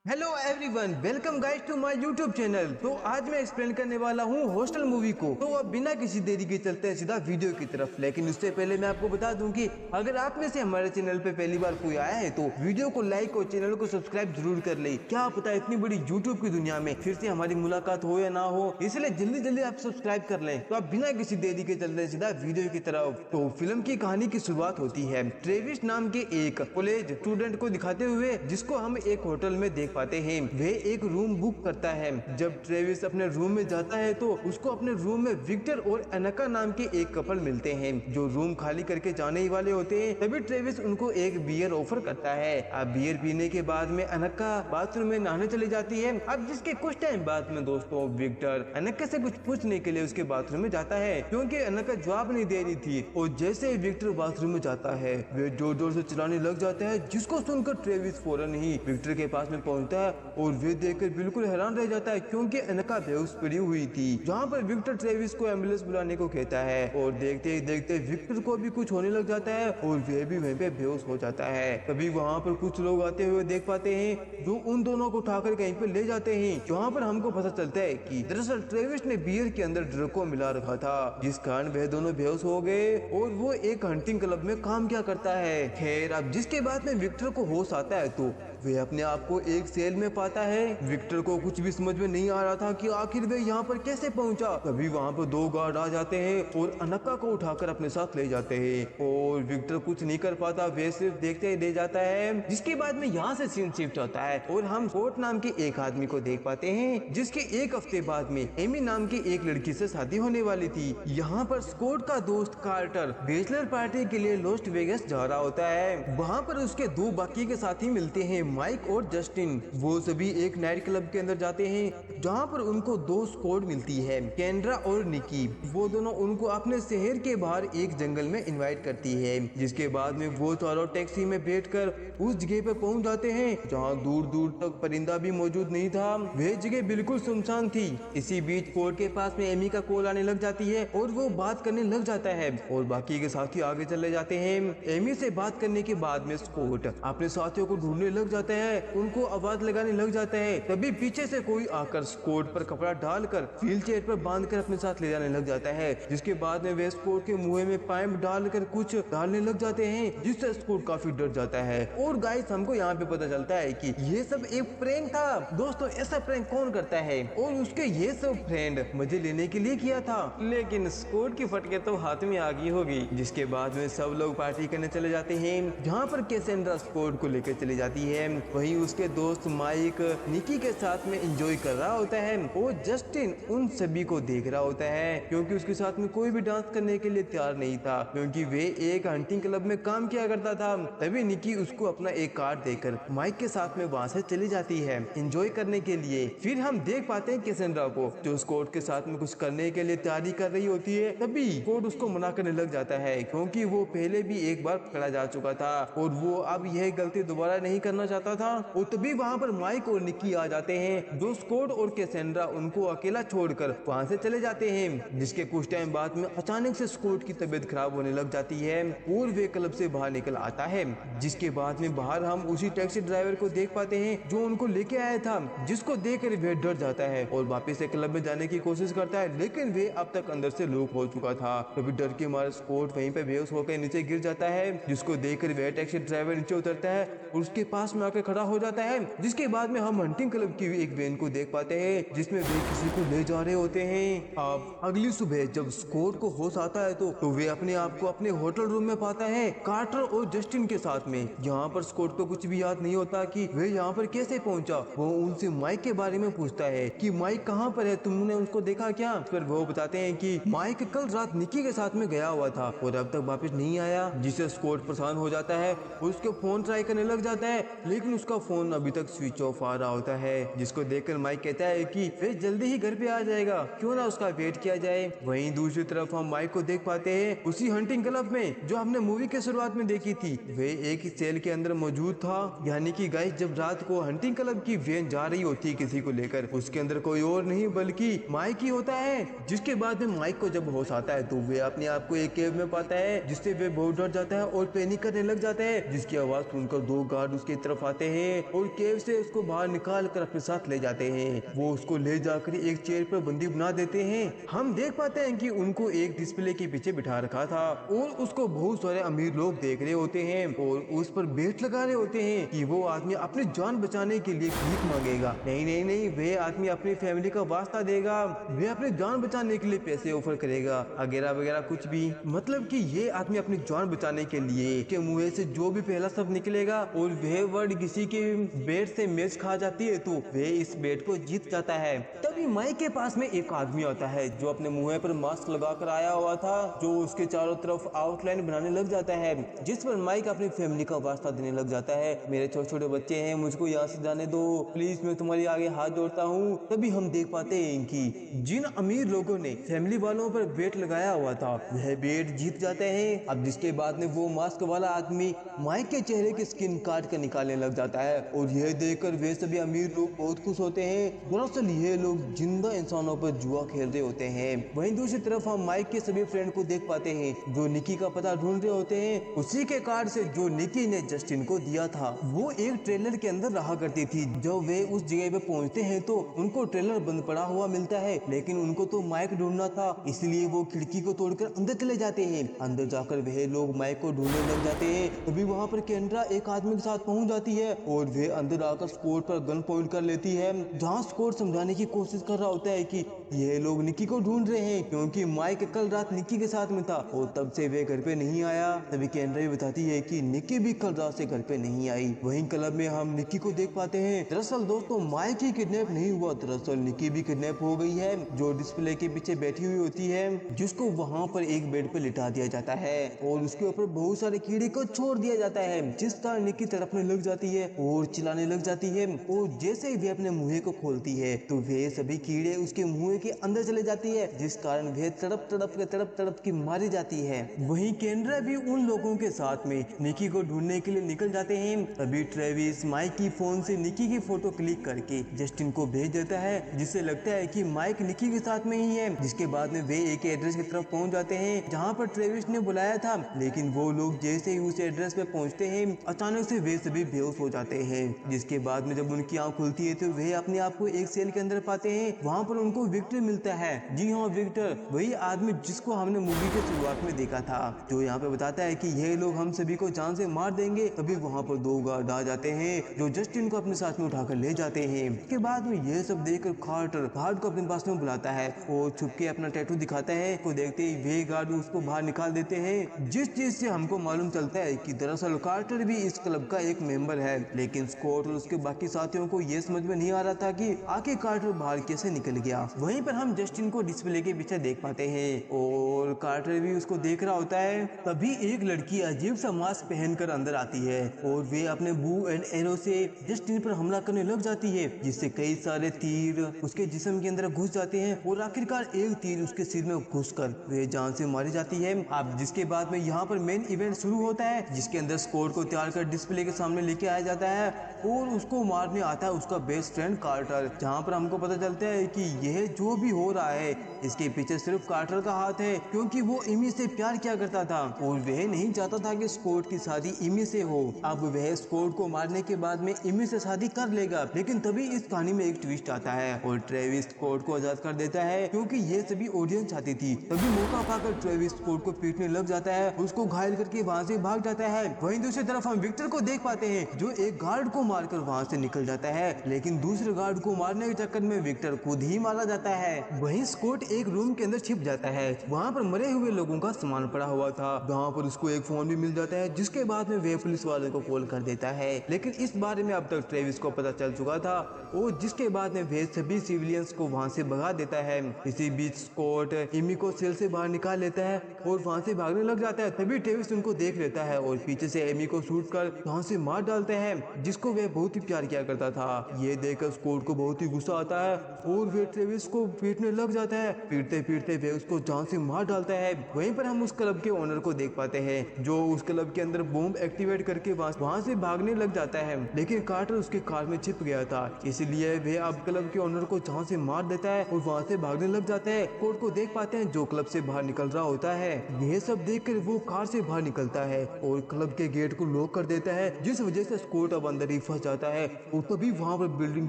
Hello everyone, welcome guys to my YouTube channel. तो आज मैं एक्सप्लेन करने वाला हूँ हॉस्टल मूवी को। तो अब बिना किसी देरी के चलते हैं सीधा वीडियो की तरफ। लेकिन उससे पहले मैं आपको बता दूं कि अगर आप में से हमारे चैनल पे पहली बार कोई आया है तो वीडियो को लाइक और चैनल को सब्सक्राइब जरूर कर ले। क्या पता इतनी बड़ी यूट्यूब की दुनिया में फिर से हमारी मुलाकात हो या ना हो, इसलिए जल्दी जल्दी आप सब्सक्राइब कर लें। तो आप बिना किसी देरी के चलते हैं सीधा वीडियो की तरफ। तो फिल्म की कहानी की शुरुआत होती है ट्रेविस नाम के एक कॉलेज स्टूडेंट को दिखाते हुए, जिसको हम एक होटल में देख पाते हैं। वह एक रूम बुक करता है। जब ट्रेविस अपने रूम में जाता है तो उसको अपने रूम में विक्टर और अनका नाम के एक कपल मिलते हैं जो रूम खाली करके जाने ही वाले होते हैं। तभी ट्रेविस उनको एक बियर ऑफर करता है। अब बियर पीने के बाद में अनका बाथरूम में नहाने चली जाती है। अब जिसके कुछ टाइम बाद में दोस्तों विक्टर अनका से कुछ पूछने के लिए उसके बाथरूम में जाता है, क्योंकि अनका जवाब नहीं दे रही थी। और जैसे ही विक्टर बाथरूम में जाता है वे जोर जोर से चिल्लाने लग जाता है, जिसको सुनकर ट्रेविस फौरन ही विक्टर के पास में पहुंचता है और वे देखकर बिल्कुल हैरान रह जाता है, क्योंकि अनका बेहोश पड़ी हुई थी। जहाँ पर विक्टर ट्रेविस को एम्बुलेंस बुलाने को कहता है और देखते ही देखते विक्टर को भी कुछ होने लग जाता है और वे भी वहीं पे बेहोश हो जाता है। तभी वहाँ पर कुछ लोग आते हुए देख पाते हैं जो उन दोनों को उठाकर कहीं पे ले जाते हैं। जहाँ पर हमको पता चलता है कि दरअसल ट्रेविस ने बियर के अंदर ड्रग को मिला रखा था, जिस कारण वह दोनों बेहोश हो गए और वो एक हंटिंग क्लब में काम क्या करता है। खैर अब जिसके बाद में विक्टर को होश आता है तो वे अपने आप को एक सेल में पाता है। विक्टर को कुछ भी समझ में नहीं आ रहा था कि आखिर वे यहाँ पर कैसे पहुंचा। तभी वहाँ पर दो गार्ड आ जाते हैं और अनका को उठाकर अपने साथ ले जाते हैं और विक्टर कुछ नहीं कर पाता, वे सिर्फ देखते ही रह जाता है। जिसके बाद में यहाँ से सीन शिफ्ट होता है और हम स्कॉट नाम के एक आदमी को देख पाते हैं, जिसके एक हफ्ते बाद में एमी नाम की एक लड़की से शादी होने वाली थी। यहाँ पर स्कॉट का दोस्त कार्टर बैचलर पार्टी के लिए लॉस वेगास जा रहा होता है। वहाँ पर उसके दो बाकी के साथी मिलते हैं, माइक और जस्टिन। वो सभी एक नाइट क्लब के अंदर जाते हैं, जहाँ पर उनको दो स्क्वाड मिलती है, केंड्रा और निकी। वो दोनों उनको अपने शहर के बाहर एक जंगल में इनवाइट करती है। जिसके बाद में वो चारों टैक्सी में बैठकर उस जगह पे पहुंच जाते हैं जहाँ दूर दूर तक परिंदा भी मौजूद नहीं था। वह जगह बिल्कुल सुनसान थी। इसी बीच कोर्ट के पास में एमी का कॉल आने लग जाती है और वो बात करने लग जाता है और बाकी के साथी आगे चले जाते हैं। एमी से बात करने के बाद में स्कॉट अपने साथियों को ढूंढने लग जाता है, उनको आवाज लगाने लग जाता है। तभी पीछे से कोई आकर स्कॉट पर कपड़ा डालकर व्हील चेयर पर बांधकर अपने साथ ले जाने लग जाता है। जिसके बाद में वे स्कॉट के मुंह में पाइप डालकर कुछ डालने लग जाते हैं, जिससे स्कॉट काफी डर जाता है। और गाइस हमको यहाँ पे पता चलता है कि ये सब एक प्रैंक था। दोस्तों ऐसा प्रैंक कौन करता है, और उसके ये सब फ्रेंड मजे लेने के लिए किया था। लेकिन स्कॉट की फटके तो हाथ में आ गई होगी। जिसके बाद में सब लोग पार्टी करने चले जाते हैं, जहाँ पर कैसेंड्रा स्कॉट को लेकर चली जाती है। वहीं उसके दोस्त माइक निकी के साथ में एंजॉय कर रहा होता है और जस्टिन उन सभी को देख रहा होता है, क्योंकि उसके साथ में कोई भी डांस करने के लिए तैयार नहीं था, क्योंकि वे एक हंटिंग क्लब में काम किया करता था। तभी निकी उसको अपना एक कार्ड देकर माइक के साथ में वहाँ से चली जाती है एंजॉय करने के लिए। फिर हम देख पाते हैं कैसेंड्रा को, जो स्कॉट के साथ में कुछ करने के लिए तैयारी कर रही होती है। तभी स्कॉट उसको मना करने लग जाता है, क्योंकि वो पहले भी एक बार पकड़ा जा चुका था और वो अब यह गलती दोबारा नहीं करना चाहता था। और तभी वहाँ पर माइक और निकी आ जाते हैं, जो स्कॉट और कैसेंड्रा उनको अकेला छोड़कर वहाँ से चले जाते हैं। जिसके कुछ टाइम बाद में अचानक से स्कॉट की तबीयत खराब होने लग जाती है और वे क्लब से बाहर निकल आता है। जिसके बाद में बाहर हम उसी टैक्सी ड्राइवर को देख पाते हैं जो उनको लेके आया था, जिसको देखकर वे डर जाता है और वापस से क्लब में जाने की कोशिश करता है, लेकिन वे अब तक अंदर से लॉक हो चुका था। तभी डर के मारे स्कॉट वहीं पे बेहोश होकर नीचे गिर जाता है, जिसको देखकर वह टैक्सी ड्राइवर नीचे उतरता है और उसके पास में आकर खड़ा हो जाता है। जिसके बाद में हम हंटिंग क्लब की एक वैन को देख पाते हैं, जिसमें वे किसी को ले जा रहे होते हैं। अब अगली सुबह जब स्कॉट को होश आता है तो वे अपने आप को अपने होटल रूम में पाता है कार्टर और जस्टिन के साथ में। यहाँ पर स्कॉट को कुछ भी याद नहीं होता कि वे यहाँ पर कैसे पहुंचा। वो उनसे माइक के बारे में पूछता है कि माइक कहाँ पर है, तुमने उसको देखा क्या। फिर वो बताते हैं कि माइक कल रात निकी के साथ में गया हुआ था और अब तक वापस नहीं आया। जिससे स्कॉट परेशान हो जाता है और उसके फोन ट्राई करने लग जाता है, लेकिन उसका फोन अभी तक स्विच ऑफ आ रहा होता है। जिसको देखकर माइक कहता है कि वे जल्दी ही घर पे आ जाएगा, क्यों ना उसका वेट किया जाए। वहीं दूसरी तरफ हम माइक को देख पाते हैं उसी हंटिंग क्लब में जो हमने मूवी के शुरुआत में देखी थी। वे एक ही सेल के अंदर मौजूद था। यानी कि गाइस जब रात को हंटिंग क्लब की वैन जा रही होती है किसी को लेकर, उसके अंदर कोई और नहीं बल्कि माइक ही होता है। जिसके बाद में माइक को जब होश आता है तो वे अपने आप को एक केव में पाता है, जिससे वे बहुत डर जाता है और पैनिक करने लग जाता है। जिसकी आवाज सुनकर दो गार्ड उसकी तरफ पाते हैं और केव से उसको बाहर निकाल कर अपने साथ ले जाते हैं। वो उसको ले जाकर एक चेयर पर बंदी बना देते हैं। हम देख पाते हैं कि उनको एक डिस्प्ले के पीछे बिठा रखा था और उसको बहुत सारे अमीर लोग देख रहे होते हैं और उस पर बेट लगा रहे होते हैं कि वो आदमी अपनी जान बचाने के लिए भीख मांगेगा। नहीं नहीं नहीं, वे आदमी अपनी फैमिली का वास्ता देगा, वे अपनी जान बचाने के लिए पैसे ऑफर करेगा वगैरह वगैरह कुछ भी। मतलब कि ये आदमी अपनी जान बचाने के लिए के मुंह से जो भी पहला शब्द निकलेगा और वह वर्ड किसी के बेट से मैच खा जाती है तो वे इस बेट को जीत जाता है। तभी माइक के पास में एक आदमी आता है जो अपने मुंह पर मास्क लगाकर आया हुआ था, जो उसके चारों तरफ आउटलाइन बनाने लग जाता है, जिस पर माइक अपनी फैमिली का वास्ता देने लग जाता है। मेरे छोटे छोटे बच्चे हैं, मुझको यहाँ से जाने दो प्लीज, मैं तुम्हारी आगे हाथ जोड़ता हूँ। तभी हम देख पाते हैं कि जिन अमीर लोगों ने फैमिली वालों पर बेट लगाया हुआ था वह बेट जीत जाते हैं। अब जिसके बाद में वो मास्क वाला आदमी माइक के चेहरे की स्किन काट कर निकालने लग जाता है और यह देखकर वे सभी अमीर लोग बहुत खुश होते हैं। दरअसल ये लोग जिंदा इंसानों पर जुआ खेल रहे होते हैं। वहीं दूसरी तरफ हम माइक के सभी फ्रेंड को देख पाते हैं जो निकी का पता ढूंढ रहे होते हैं। उसी के कार्ड से जो निकी ने जस्टिन को दिया था वो एक ट्रेलर के अंदर रहा करती थी। जब वे उस जगह पे पहुंचते हैं तो उनको ट्रेलर बंद पड़ा हुआ मिलता है, लेकिन उनको तो माइक ढूंढना था इसलिए वो खिड़की को तोड़कर अंदर चले जाते हैं। अंदर जाकर वह लोग माइक को ढूंढने लग जाते हैं। तभी वहाँ पर केंद्रा एक आदमी के साथ पहुंच जाती है और वे अंदर आकर स्कॉट पर गन पॉइंट कर लेती है, जहाँ स्कॉट समझाने की कोशिश कर रहा होता है कि ये लोग निकी को ढूंढ रहे हैं क्योंकि माइक कल रात निकी के साथ में था और तब से वे घर पे नहीं आया। तभी केंद्रा भी बताती है कि निकी भी कल रात से घर पे नहीं आई। वहीं क्लब में हम निकी को देख पाते हैं। दरअसल दोस्तों माइक ही किडनैप नहीं हुआ, दरअसल निकी भी किडनैप हो गई है, जो डिस्प्ले के पीछे बैठी हुई होती है, जिसको वहाँ पर एक बेड पर लिटा दिया जाता है और उसके ऊपर बहुत सारे कीड़े को छोड़ दिया जाता है, जिस कारण निकी तड़पने लग जाती है और चिल्लाने लग जाती है। और जैसे ही वे अपने मुंह को खोलती है तो वे सभी कीड़े उसके मुंह के अंदर चले जाती है, जिस कारण वे तड़प तड़प के मारी जाती है। वहीं केंद्रा भी उन लोगों के साथ में निकी को ढूंढने के लिए निकल जाते हैं। तभी ट्रेविस माइक की फोन से निकी की फोटो क्लिक करके जस्टिन को भेज देता है, जिससे लगता है कि माइक निकी के साथ में ही है। जिसके बाद में वे एक एड्रेस की तरफ पहुंच जाते हैं जहां पर ट्रेविस ने बुलाया था, लेकिन वो लोग जैसे ही उस एड्रेस पे पहुंचते हैं अचानक से वे सभी बेहोश हो जाते हैं। जिसके बाद में जब उनकी आंख खुलती है तो वे अपने आप को एक सेल के अंदर पाते हैं। वहां पर उनको विक्टर मिलता है। जी हाँ, विक्टर, वही आदमी जिसको हमने मूवी के शुरुआत में देखा था, जो यहाँ पे बताता है कि ये लोग हम सभी को जान से मार देंगे। तभी वहाँ पर दो गार्ड आ जाते हैं जो जस्टिन को अपने साथ में उठाकर ले जाते हैं। इसके बाद में ये सब देखकर कार्टर गार्ड को अपने पास में बुलाता है और छुप के अपना टैटू दिखाता है। को देखते ही वे गार्ड उसको बाहर निकाल देते हैं, जिस चीज से हमको मालूम चलता है कि दरअसल कार्टर भी इस क्लब का एक मेंबर है। लेकिन स्कॉट और उसके बाकी साथियों को ये समझ में नहीं आ रहा था कि आखिर कार्टर बाहर कैसे निकल गया। वहीं पर हम जस्टिन को डिस्प्ले के पीछे देख पाते हैं और कार्टर भी उसको देख रहा होता है। तभी एक लड़की अजीब सा मास्क पहनकर अंदर आती है और वे अपने बू एंड एरो से जस्टिन पर हमला करने लग जाती है, जिससे कई सारे तीर उसके जिस्म के अंदर घुस जाते हैं और आखिरकार एक तीर उसके सिर में घुसकर वे जान से मारी जाती है। अब जिसके बाद में यहाँ पर मेन इवेंट शुरू होता है, जिसके अंदर स्कॉट को तैयार कर डिस्प्ले के सामने लेके आया जाता है और उसको मारने आता है उसका बेस्ट फ्रेंड कार्टर। जहाँ पर हमको पता चलता है कि यह जो भी हो रहा है इसके पीछे सिर्फ कार्टर का हाथ है, क्योंकि वो इमी से प्यार किया करता था और वह नहीं चाहता था कि स्कॉट की शादी इमी से हो। अब वह स्कॉट को मारने के बाद में इमी से शादी कर लेगा, लेकिन तभी इस कहानी में एक ट्विस्ट आता है और ट्रेविस स्कॉट को आजाद कर देता है, क्योंकि ये सभी ऑडियंस चाहती थी। तभी मौका पाकर ट्रेविस स्कॉट को पीटने लग जाता है, उसको घायल करके वहाँ से भाग जाता है। वहीं दूसरी तरफ हम विक्टर को देख पाते हैं जो एक गार्ड को मारकर वहाँ से निकल जाता है, लेकिन दूसरे गार्ड को मारने के चक्कर में विक्टर खुद ही मारा जाता है। वहीं स्कॉट एक रूम के अंदर छिप जाता है, वहाँ पर मरे हुए लोगों का सामान पड़ा हुआ था, जहाँ पर उसको एक फोन भी मिल जाता है, जिसके बाद में वे पुलिस वाले को कॉल कर देता है। लेकिन इस बारे में अब तक ट्रेविस को पता चल चुका था और जिसके बाद में वे सभी सिविलियंस को वहाँ से भगा देता है। इसी बीच स्कॉट इमी को सेल से बाहर निकाल लेता है और वहाँ से भागने लग जाता है। तभी ट्रेविस उनको देख लेता है और पीछे से एमी को शूट कर वहाँ से मार डालते हैं, जिसको वह बहुत ही प्यार किया करता था। ये देखकर स्कॉट को बहुत ही गुस्सा आता है और वे ट्रेविस को पीटने लग जाता है। पीटते पीटते वे उसको जान से मार डालता है। वहीं पर हम उस क्लब के ओनर को देख पाते हैं जो उस क्लब के अंदर बॉम्ब एक्टिवेट करके वहाँ से भागने लग जाता है, लेकिन कार्टर उसके कार में छिप गया था, इसलिए वे अब क्लब के ओनर को जान से मार देता है और वहाँ से भागने लग जाता है। कोर्ट को देख पाते हैं जो क्लब से बाहर निकल रहा होता है। यह सब देखकर वो कार से बाहर निकलता है और क्लब के गेट को लॉक कर देता है, जिस वजह से स्कॉट अब अंदर ही फंस जाता है और तभी वहाँ पर बिल्डिंग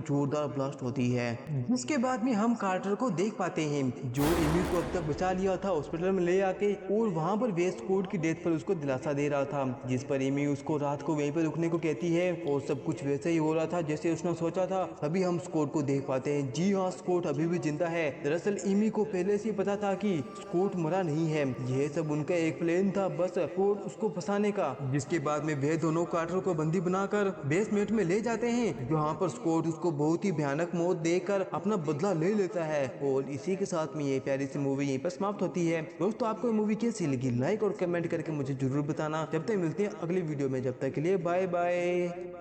जोरदार ब्लास्ट होती है। जिसके बाद में हम कार्टर को देख पाते हैं जो एमी को अब तक बचा लिया था हॉस्पिटल में ले आके और वहाँ पर वेस्ट कोड की डेथ पर उसको दिलासा दे रहा था, जिस पर एमी उसको रात को वहीं पर रुकने को कहती है और सब कुछ वैसे ही हो रहा था जैसे उसने सोचा था। तभी हम स्कॉट को देख पाते हैं। जी हाँ, स्कॉट अभी भी जिंदा है। दरअसल एमी को पहले से पता था कि स्कॉट मरा नहीं है, यह सब उनका एक प्लान था बस स्कॉट उसको फंसाने का। जिसके बाद में वे दोनों कार्टर को बंदी बनाकर बेसमेंट में ले जाते हैं जहाँ पर स्कॉट उसको बहुत ही भयानक मौत देकर अपना बदला ले लेता है। और इसी के साथ में ये प्यारी सी मूवी यहीं पर समाप्त होती है। दोस्तों आपको ये मूवी कैसी लगी लाइक और कमेंट करके मुझे जरूर बताना। जब तक मिलते हैं अगली वीडियो में, जब तक के लिए बाय बाय।